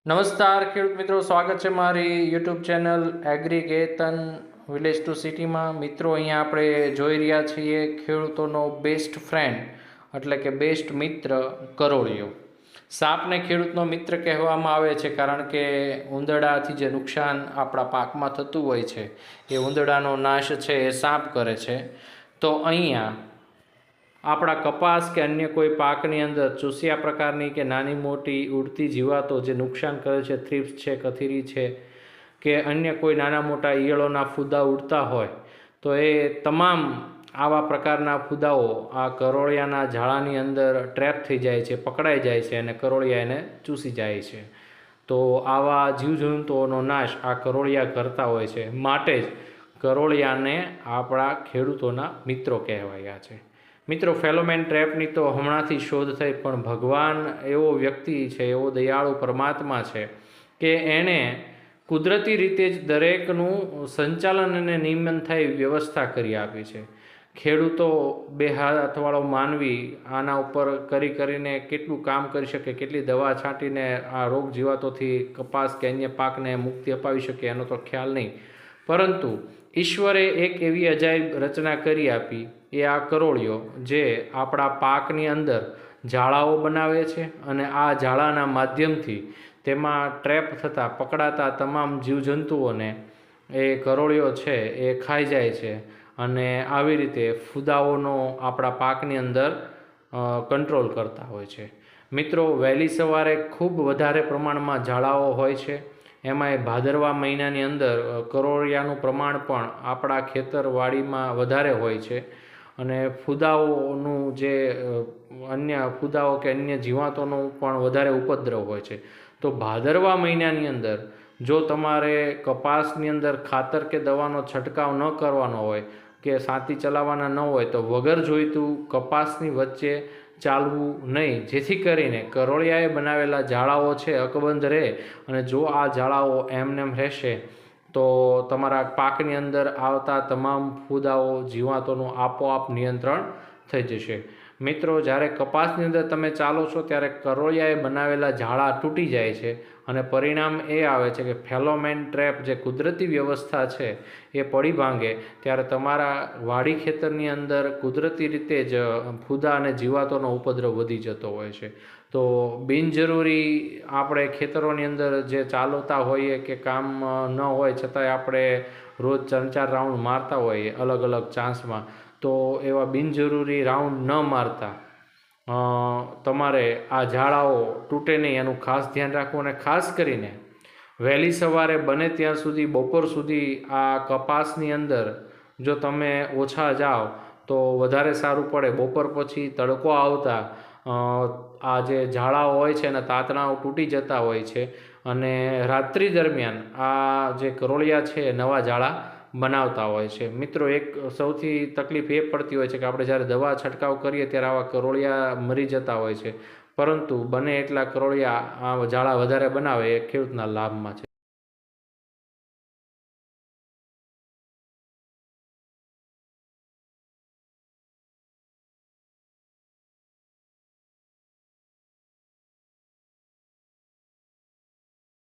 નમસ્કાર ખેડૂત મિત્રો, સ્વાગત છે મારી યુટ્યુબ ચેનલ એગ્રીકેતન વિલેજ ટુ સિટીમાં। મિત્રો, અહીંયા આપણે જોઈ રહ્યા છીએ ખેડૂતોનો બેસ્ટ ફ્રેન્ડ એટલે કે બેસ્ટ મિત્ર કરોળિયો। સાપને ખેડૂતનો મિત્ર કહેવામાં આવે છે કારણ કે ઉંદરડાથી જે નુકસાન આપણા પાકમાં થતું હોય છે એ ઉંદરડાનો નાશ છે એ સાપ કરે છે। તો અહીંયા આપણા કપાસ કે અન્ય કોઈ પાકની અંદર ચૂસિયા પ્રકારની કે નાની મોટી ઉડતી જીવાતો જે નુકસાન કરે છે, થ્રિપ્સ છે, કથીરી છે કે અન્ય કોઈ નાના મોટા ઈયળોના ફૂદા ઉડતા હોય તો એ તમામ આવા પ્રકારના ફૂદાઓ આ કરોળિયાના ઝાડાની અંદર ટ્રેપ થઈ જાય છે, પકડાઈ જાય છે અને કરોળિયા એને ચૂસી જાય છે। તો આવા જીવજંતુઓનો નાશ આ કરોળિયા કરતા હોય છે, માટે જ કરોળિયાને આપણા ખેડૂતોના મિત્રો કહેવાયા છે। મિત્રો, ફેલોમેન ટ્રેપની તો હમણાંથી શોધ થઈ, પણ ભગવાન એવો વ્યક્તિ છે, એવો દયાળુ પરમાત્મા છે કે એણે કુદરતી રીતે જ દરેકનું સંચાલન અને નિયમન થાય વ્યવસ્થા કરી આપી છે। ખેડૂતો બે હાથવાળો માનવી આના ઉપર કરીને કેટલું કામ કરી શકે, કેટલી દવા છાંટીને આ રોગ જીવાતોથી કપાસ કે અન્ય પાકને મુક્તિ અપાવી શકે એનો તો ખ્યાલ નહીં, પરંતુ ઈશ્વરે એક એવી અજાયબ રચના કરી આપી એ આ કરોળિયો, જે આપણા પાકની અંદર જાળાઓ બનાવે છે અને આ જાળાના માધ્યમથી તેમાં ટ્રેપ થતાં પકડાતા તમામ જીવજંતુઓને એ કરોળિયો છે એ ખાઈ જાય છે અને આવી રીતે ફૂદાઓનો આપણા પાકની અંદર કંટ્રોલ કરતા હોય છે। મિત્રો, વહેલી સવારે ખૂબ વધારે પ્રમાણમાં ઝાડાઓ હોય છે, એમાંય ભાદરવા મહિનાની અંદર કરોળિયાનું પ્રમાણ પણ આપણા ખેતરવાડીમાં વધારે હોય છે અને ફૂદાઓનું જે અન્ય ફૂદાઓ કે અન્ય જીવાતોનો પણ વધારે ઉપદ્રવ હોય છે। તો ભાદરવા મહિનાની અંદર જો તમારે કપાસની અંદર ખાતર કે દવાનો છંટકાવ ન કરવાનો હોય કે સાથી ચલાવવાના ન હોય તો વગર જોઈતું કપાસની વચ્ચે ચાલવું નહીં, જેથી કરીને કરોળિયાએ બનાવેલા જાળાઓ છે અકબંધ રહે અને જો આ જાળાઓ એમનેમ રહેશે તો તમારા પાકની અંદર આવતા તમામ ફૂદાઓ જીવાતોનું આપોઆપ નિયંત્રણ થઈ જશે। મિત્રો, જ્યારે કપાસની અંદર તમે ચાલો છો ત્યારે કરોળિયાએ બનાવેલા ઝાડા તૂટી જાય છે અને પરિણામ એ આવે છે કે ફેલોમેન ટ્રેપ જે કુદરતી વ્યવસ્થા છે એ પડી ભાંગે ત્યારે તમારા વાડી ખેતરની અંદર કુદરતી રીતે જ ફૂદા અને જીવાતોનો ઉપદ્રવ વધી જતો હોય છે। તો બિનજરૂરી આપણે ખેતરોની અંદર જે ચાલતા હોઈએ કે કામ ન હોય છતાંય આપણે રોજ 4 રાઉન્ડ મારતા હોઈએ અલગ અલગ ચાન્સમાં, તો એવા બિનજરૂરી રાઉન્ડ ન મારતા તમારે આ ઝાડાઓ તૂટે નહીં એનું ખાસ ધ્યાન રાખવું અને ખાસ કરીને વહેલી સવારે બને ત્યાં સુધી બપોર સુધી આ કપાસની અંદર જો તમે ઓછા જાઓ તો વધારે સારું પડે। બપોર પછી તડકો આવતા આ જે ઝાડાઓ હોય છે એના તાતણાઓ તૂટી જતા હોય છે અને રાત્રિ દરમિયાન આ જે કરોળિયા છે નવા ઝાડા બનાવતા હોય છે। મિત્રો, એક સૌથી તકલીફ એ પડતી હોય છે કે આપણે જ્યારે દવા છંટકાવ કરીએ ત્યારે આવા કરોળિયા મરી જતા હોય છે, પરંતુ બને એટલા કરોળિયા આ ઝાડા વધારે બનાવે એ ખેડૂતના લાભમાં છે।